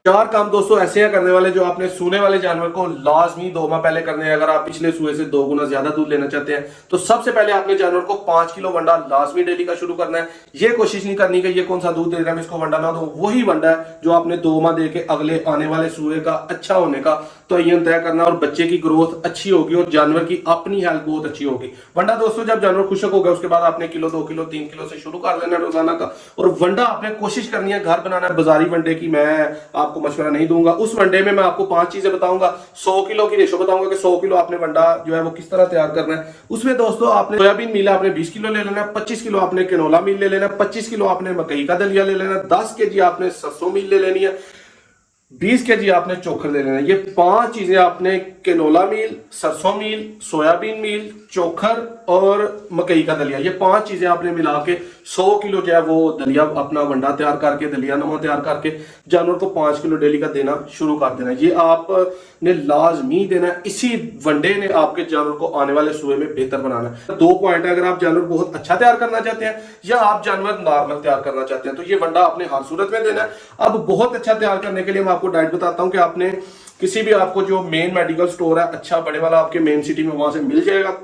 चार काम दोस्तों ऐसे हैं करने वाले जो आपने सूने वाले जानवर को लाजमी 2 माह पहले करने हैं। अगर आप पिछले सूए से 2 गुना ज्यादा दूध लेना चाहते हैं तो सबसे पहले आपने जानवर को 5 किलो वंडा लाजमी डेली का शुरू करना है। ये कोशिश नहीं करनी कि ये कौन सा दूध दे रहा है मैं इसको वंडा ना दूं, वही वंडा है जो आपने 2 माह दे के अगले आने वाले सूए का अच्छा होने का तयन तय करना और बच्चे की ग्रोथ अच्छी होगी और जानवर की अपनी हेल्थ बहुत अच्छी होगी। वंडा दोस्तों जब जानवर खुशक हो गया उसके बाद आपने किलो 2 किलो 3 किलो से शुरू कर लेना रोजाना का। और वंडा आपने कोशिश करनी है घर बनाना है। बाजारी वंडे की मैं आपको मशवरा नहीं दूंगा। उस वनडे में मैं आपको 5 चीजें बताऊंगा। 100 किलो की रेशो बताऊंगा कि 100 किलो आपने वंडा जो है वो किस तरह तैयार करना है। उसमें दोस्तों आपने सोयाबीन मील आपने 20 किलो ले लेना है, 25 किलो आपने कैनोला मील ले लेना है, 25 किलो आपने मकई का दलिया ले लेना है, 10 केजी आपने सरसों मील ले लेनी है, 20 केजी आपने चोखर ले लेना है। ये 5 चीजें आपने कैनोला मील, सरसों मील, सोयाबीन मील, चोखर और मकई का दलिया, ये 5 चीजें आपने मिला के 100 किलो जो है वो दलिया अपना वंडा तैयार करके दलिया नमा तैयार करके जानवर को 5 किलो डेली का देना शुरू कर देना है। ये आपने लाजमी देना है। इसी वनडे ने आपके जानवर को आने वाले सूए में बेहतर बनाना है। 2 पॉइंट है, अगर आप जानवर बहुत अच्छा तैयार करना चाहते हैं या आप जानवर नॉर्मल तैयार करना चाहते हैं तो ये वंडा आपने हर सूरत में देना है। अब बहुत अच्छा तैयार करने के लिए मैं आपको डाइट बताता हूं कि आपने किसी भी आपको जो मेन मेडिकल स्टोर है अच्छा बड़े वाला आपके मेन सिटी में वहां से मिल जाएगा।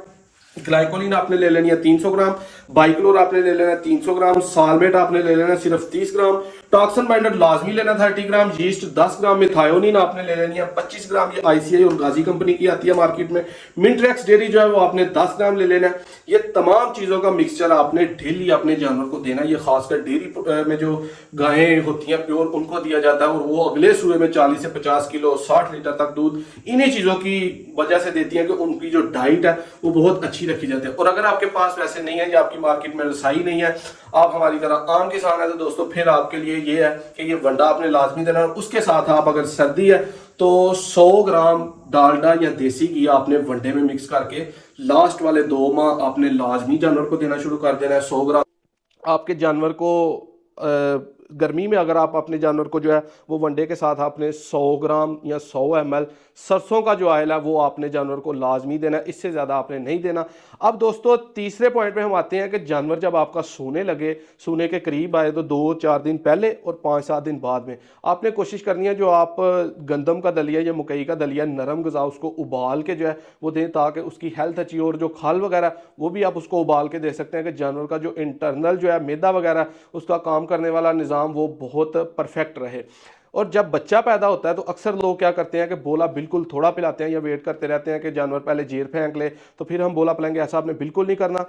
ग्लाइकोलिन आपने ले लेनी है 300 ग्राम, बाइक्लोर आपने ले लेना है 300 ग्राम, सालमेट आपने ले लेना है सिर्फ 30 ग्राम, टॉक्सन बाइंडर लाजमी लेना 30 ग्राम, यीस्ट 10 ग्राम, मिथायोनिन आपने ले लेनी है 25 ग्राम, ये आईसीआई और गाजी कंपनी की आती है मार्केट में। मिनट्रेक्स डेयरी जो है वो आपने 10 ग्राम ले लेना है। ये तमाम चीजों का मिक्सचर आपने डेली अपने जानवर को देना। ये खासकर डेयरी में जो गायें होती हैं प्योर उनको दिया जाता है और वो अगले सूए में 40 से 50 किलो 60 लीटर तक दूध इन्हीं चीजों की वजह से देती है कि उनकी जो डाइट है वो बहुत अच्छी रखी जाती है। और अगर आपके पास वैसे नहीं है या आपकी मार्केट में रसाई नहीं है, आप हमारी तरह आम किसान है तो दोस्तों फिर आपके लिए ये है कि ये वंडा आपने लाजमी देना है। उसके साथ आप अगर सर्दी है तो 100 ग्राम डालडा या देसी घी आपने वनडे में मिक्स करके लास्ट वाले 2 माह आपने लाजमी जानवर को देना शुरू कर देना है। 100 ग्राम आपके जानवर को गर्मी में अगर आप अपने जानवर को जो है वो वनडे के साथ आपने 100 ग्राम या 100 ml सरसों का जो ऑयल है वो आपने जानवर को लाजमी देना है, इससे ज़्यादा आपने नहीं देना। अब दोस्तों तीसरे पॉइंट पे हम आते हैं कि जानवर जब आपका सूने लगे, सूने के करीब आए तो 2-4 दिन पहले और 5-7 दिन बाद में आपने कोशिश करनी है जो आप गंदम का दलिया या मकई का दलिया नरम गज़ा उसको उबाल के जो है वो दें ताकि उसकी हेल्थ अच्छी हो। और जो खाल वगैरह वो भी आप उसको उबाल के दे सकते हैं कि जानवर का जो इंटरनल जो है मैदा वगैरह उसका काम करने वाला निज़ाम वो बहुत परफेक्ट रहे। और जब बच्चा पैदा होता है तो अक्सर लोग क्या करते हैं कि बोला बिल्कुल थोड़ा पिलाते हैं या वेट करते रहते हैं कि जानवर पहले जीर फेंक ले तो फिर हम बोला पिलाएंगे। ऐसा आपने बिल्कुल नहीं करना।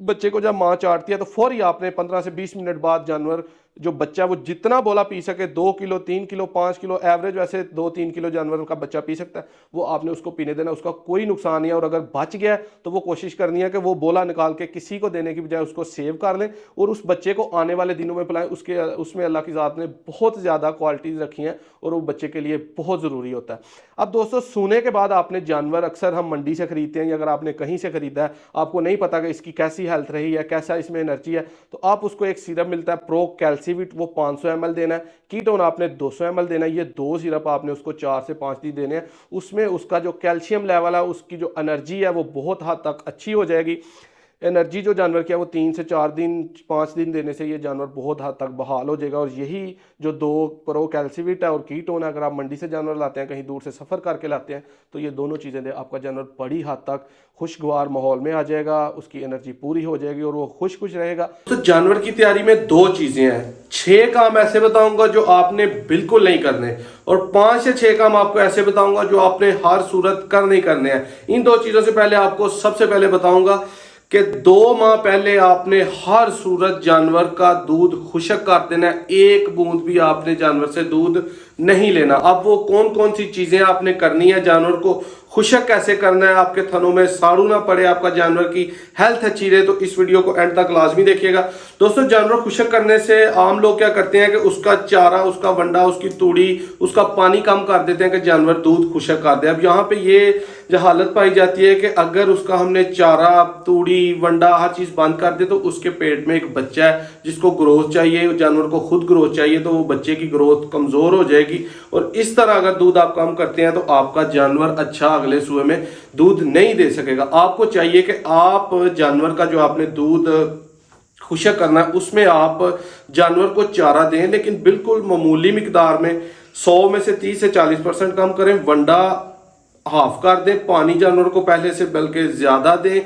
बच्चे को जब माँ चाटती है तो फौरी आपने 15 से 20 मिनट बाद जानवर जो बच्चा वो जितना बोला पी सके 2 किलो 3 किलो 5 किलो एवरेज वैसे 2-3 किलो जानवर का बच्चा पी सकता है वो आपने उसको पीने देना। उसका कोई नुकसान नहीं है। और अगर बच गया तो वो कोशिश करनी है कि वो बोला निकाल के किसी को देने की बजाय उसको सेव कर लें और उस बच्चे को आने वाले दिनों में पिलाएं। उसमें अल्लाह की ज़ात ने बहुत ज़्यादा क्वालिटीज़ रखी हैं और वो बच्चे के लिए बहुत ज़रूरी होता है। अब दोस्तों सूने के बाद आपने जानवर अक्सर हम मंडी से खरीदते हैं या अगर आपने कहीं से खरीदा है आपको नहीं पता कि इसकी कैसी हेल्थ रही है कैसा इसमें एनर्जी है तो आप उसको एक सिरप मिलता है प्रो कैल्सीविट वो 500 ml देना है। कीटोन आपने 200 ml देना है। ये 2 सिरप आपने उसको 4 से 5 दिन देने हैं। उसमें उसका जो कैल्शियम लेवल है उसकी जो एनर्जी है वो बहुत हद तक अच्छी हो जाएगी। एनर्जी जो जानवर की है वो 3 से 4 दिन 5 दिन देने से ये जानवर बहुत हद तक बहाल हो जाएगा। और यही जो 2 प्रो कैल्सीविट है और कीटोन है अगर आप मंडी से जानवर लाते हैं कहीं दूर से सफ़र करके लाते हैं तो ये दोनों चीज़ें दे आपका जानवर बड़ी हद तक खुशगवार माहौल में आ जाएगा, उसकी एनर्जी पूरी हो जाएगी और वो खुश रहेगा। तो जानवर की तैयारी में 2 चीज़ें हैं। 6 काम ऐसे बताऊंगा जो आपने बिल्कुल नहीं करने और 5 से 6 काम आपको ऐसे बताऊंगा जो आपने हर सूरत करने ही करने हैं। इन 2 चीज़ों से पहले आपको सबसे पहले बताऊंगा कि 2 माह पहले आपने हर सूरत जानवर का दूध खुशक कर देना है। 1 बूंद भी आपने जानवर से दूध नहीं लेना। अब वो कौन कौन सी चीजें आपने करनी है, जानवर को खुशक कैसे करना है, आपके थनों में साड़ू ना पड़े, आपका जानवर की हेल्थ अच्छी रहे, तो इस वीडियो को एंड तक लाजमी देखिएगा। दोस्तों जानवर खुशक करने से आम लोग क्या करते हैं कि उसका चारा, उसका वंडा, उसकी तूड़ी, उसका पानी कम कर देते हैं कि जानवर दूध खुशक कर दे। अब यहाँ पे ये जो हालत पाई जाती है कि अगर उसका हमने चारा, तूड़ी, वंडा हर चीज बंद कर दे तो उसके पेट में एक बच्चा है जिसको ग्रोथ चाहिए, जानवर को खुद ग्रोथ चाहिए, तो वो बच्चे की ग्रोथ कमजोर हो जाएगी। और इस तरह अगर दूध आप कम करते हैं तो आपका जानवर अच्छा अगले सुबह में दूध नहीं दे सकेगा। आपको चाहिए कि आप जानवर का जो आपने दूध खुशक करना है उसमें आप जानवर को चारा दें, लेकिन बिल्कुल मामूली मिकदार में, 100 में से 30 से 40% कम करें। वंडा हाफ कर दें, पानी जानवर को पहले से बल्कि ज़्यादा दें।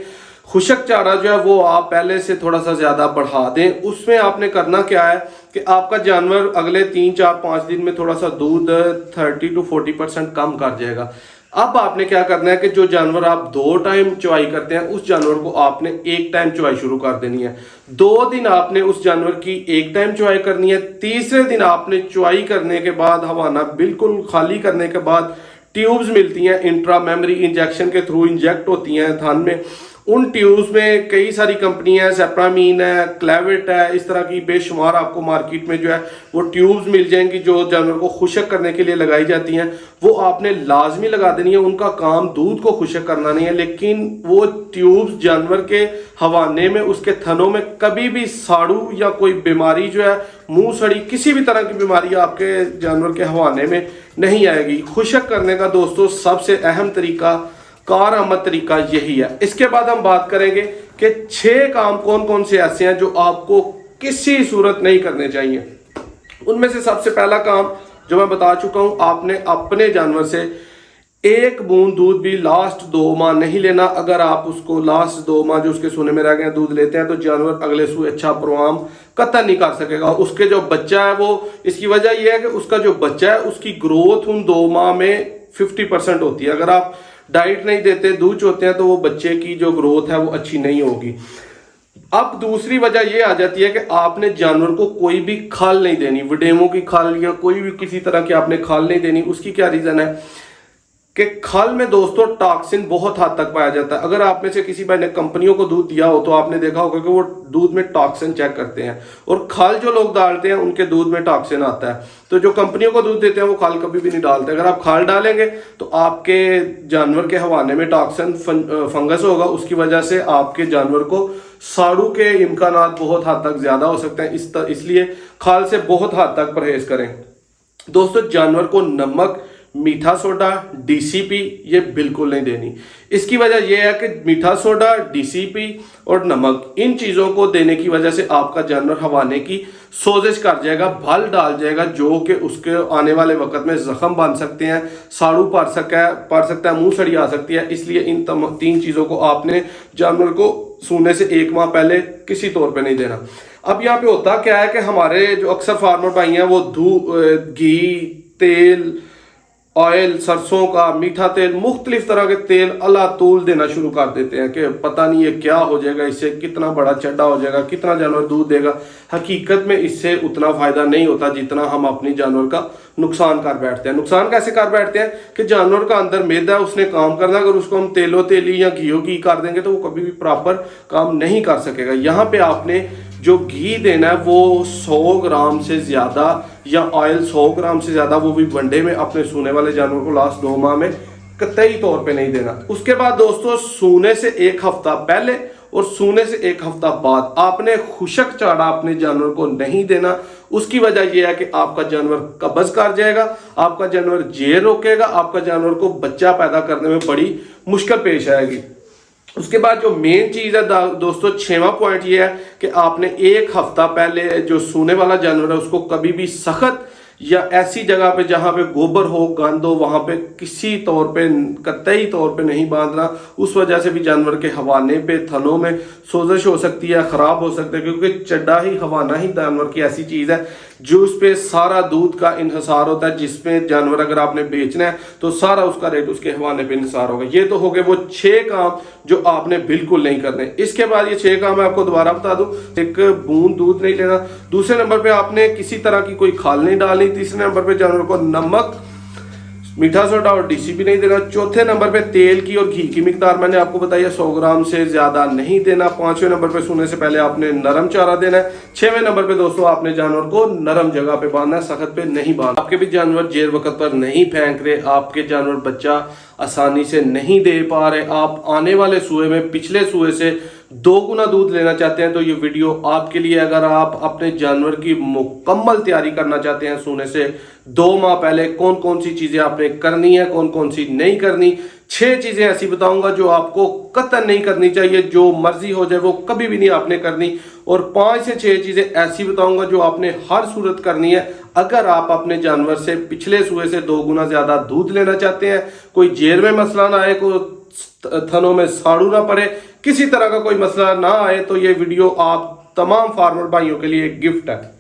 खुशक चारा जो है वो आप पहले से थोड़ा सा ज़्यादा बढ़ा दें। उसमें आपने करना क्या है कि आपका जानवर अगले 3, 4, 5 दिन में थोड़ा सा दूध 30 to 40% कम कर जाएगा। अब आपने क्या करना है कि जो जानवर आप 2 टाइम चुवाई करते हैं उस जानवर को आपने 1 टाइम चुवाई शुरू कर देनी है। 2 दिन आपने उस जानवर की 1 टाइम चुवाई करनी है। तीसरे दिन आपने चुवाई करने के बाद हवाना बिल्कुल खाली करने के बाद ट्यूब्स मिलती हैं, इंट्रा मेमोरी इंजेक्शन के थ्रू इंजेक्ट होती हैं थान में। उन ट्यूब्स में कई सारी कंपनियां, सेप्रामीन है, क्लेविट है, इस तरह की बेशुमार आपको मार्केट में जो है वो ट्यूब्स मिल जाएंगी जो जानवर को खुशक करने के लिए लगाई जाती हैं। वो आपने लाजमी लगा देनी है। उनका काम दूध को खुशक करना नहीं है, लेकिन वो ट्यूब्स जानवर के हवाने में, उसके थनों में कभी भी साड़ू या कोई बीमारी जो है, मुंह सड़ी, किसी भी तरह की बीमारी आपके जानवर के हवाने में नहीं आएगी। खुशक करने का दोस्तों सबसे अहम तरीका, कारआमद तरीका यही है। इसके बाद हम बात करेंगे कि 6 काम कौन कौन से ऐसे हैं जो आपको किसी सूरत नहीं करने चाहिए। उनमें से सबसे पहला काम जो मैं बता चुका हूं, आपने अपने जानवर से 1 बूंद दूध भी लास्ट 2 माह नहीं लेना। अगर आप उसको लास्ट 2 माह जो उसके सोने में रह गए दूध लेते हैं तो जानवर अगले सूए अच्छा परफॉर्म कतई नहीं कर सकेगा। उसके जो बच्चा है वो, इसकी वजह यह है कि उसका जो बच्चा है उसकी ग्रोथ उन 2 माह में 50% होती है। अगर आप डाइट नहीं देते, दूध चोते हैं, तो वो बच्चे की जो ग्रोथ है वो अच्छी नहीं होगी। अब दूसरी वजह ये आ जाती है कि आपने जानवर को कोई भी खाल नहीं देनी, विडेमो की खाल या कोई भी किसी तरह की आपने खाल नहीं देनी। उसकी क्या रीजन है कि खाल में दोस्तों टॉक्सिन बहुत हद तक पाया जाता है। अगर आप में से किसी भाई ने कंपनियों को दूध दिया हो तो आपने देखा होगा कि वो दूध में टॉक्सिन चेक करते हैं, और खाल जो लोग डालते हैं उनके दूध में टॉक्सिन आता है। तो जो कंपनियों को दूध देते हैं वो खाल कभी भी नहीं डालते। अगर आप खाल डालेंगे तो आपके जानवर के हवाने में टॉक्सिन फंगस होगा, उसकी वजह से आपके जानवर को साड़ू के इम्कानात बहुत हद तक ज्यादा हो सकते हैं। इसलिए खाल से बहुत हद तक परहेज करें। दोस्तों जानवर को नमक, मीठा सोडा, डीसीपी ये बिल्कुल नहीं देनी। इसकी वजह यह है कि मीठा सोडा, डीसीपी और नमक, इन चीज़ों को देने की वजह से आपका जानवर हवाने की सोजिश कर जाएगा, भल डाल जाएगा, जो कि उसके आने वाले वक्त में जख्म बन सकते हैं, साड़ू पड़ सकता है, मुंह सड़ी आ सकती है। इसलिए इन 3 चीज़ों को आपने जानवर को सूने से 1 माह पहले किसी तौर पे नहीं देना। अब यहाँ पे होता क्या है कि हमारे जो अक्सर फार्मर भाई हैं वो घी, तेल, ऑयल, सरसों का, मीठा तेल, मुख्तलिफ तरह के तेल अला तूल देना शुरू कर देते हैं कि पता नहीं ये क्या हो जाएगा, इससे कितना बड़ा चड्डा हो जाएगा, कितना जानवर दूध देगा। हकीकत में इससे उतना फायदा नहीं होता जितना हम अपनी जानवर का नुकसान कर बैठते हैं। नुकसान कैसे कर बैठते हैं कि जानवर का अंदर मैदा है, उसने काम करना, अगर उसको हम तेलो तेली या घी घी कर देंगे तो वो कभी भी प्रॉपर काम नहीं कर सकेगा। यहाँ पे आपने जो घी देना है वो 100 ग्राम से ज़्यादा, या ऑयल 100 ग्राम से ज़्यादा, वो भी वनडे में अपने सूने वाले जानवर को लास्ट 2 माह में कतई तौर पे नहीं देना। उसके बाद दोस्तों सूने से 1 हफ्ता पहले और सूने से 1 हफ्ता बाद आपने खुशक चारा अपने जानवर को नहीं देना। उसकी वजह यह है कि आपका जानवर कब्ज कर जाएगा, आपका जानवर जेर रोकेगा, आपका जानवर को बच्चा पैदा करने में बड़ी मुश्किल पेश आएगी। उसके बाद जो मेन चीज़ है दोस्तों, 6वां पॉइंट ये है कि आपने 1 हफ्ता पहले जो सूने वाला जानवर है उसको कभी भी सख्त या ऐसी जगह पे जहाँ पे गोबर हो, गंद हो, वहाँ पे किसी तौर पे, कतई तौर पे नहीं बांधना। उस वजह से भी जानवर के हवाने पे, थनों में सोजिश हो सकती है, ख़राब हो सकता है, क्योंकि चड्डा ही, हवाना ही जानवर की ऐसी चीज़ है जो उस पर सारा दूध का इन्हिसार होता है, जिसमें जानवर अगर आपने बेचना है तो सारा उसका रेट उसके हवाने पे इन्हिसार होगा। ये तो हो गए वो 6 काम जो आपने बिल्कुल नहीं करने। इसके बाद ये 6 काम मैं आपको दोबारा बता दूं। 1 बूंद दूध नहीं लेना। दूसरे नंबर पे आपने किसी तरह की कोई खाल नहीं डालनी। तीसरे नंबर पे जानवर को नमक, मीठा सोडा और डीसीपी नहीं देना। चौथे नंबर पे तेल की और घी की मिकदार मैंने आपको बताई है, 100 ग्राम से ज्यादा नहीं देना। 5वें नंबर पे सोने से पहले आपने नरम चारा देना है। 6वें नंबर पे दोस्तों आपने जानवर को नरम जगह पे बांधना है, सख्त पे नहीं बांधना। आपके भी जानवर जेर वक्त पर नहीं फेंक रहे, आपके जानवर बच्चा आसानी से नहीं दे पा रहे, आप आने वाले सूए में पिछले सूए से 2 गुना दूध लेना चाहते हैं तो ये वीडियो आपके लिए। अगर आप अपने जानवर की मुकम्मल तैयारी करना चाहते हैं सूने से 2 माह पहले, कौन कौन सी चीजें आपने करनी है, कौन कौन सी नहीं करनी, 6 चीजें ऐसी बताऊंगा जो आपको कतई नहीं करनी चाहिए, जो मर्जी हो जाए वो कभी भी नहीं आपने करनी। और 5 से 6 चीजें ऐसी बताऊंगा जो आपने हर सूरत करनी है अगर आप अपने जानवर से पिछले सुए से 2 गुना ज्यादा दूध लेना चाहते हैं। कोई जेर में मसला ना आए, कोई थनों में साड़ू ना पड़े, किसी तरह का कोई मसला ना आए, तो ये वीडियो आप तमाम फार्मर भाइयों के लिए गिफ्ट है।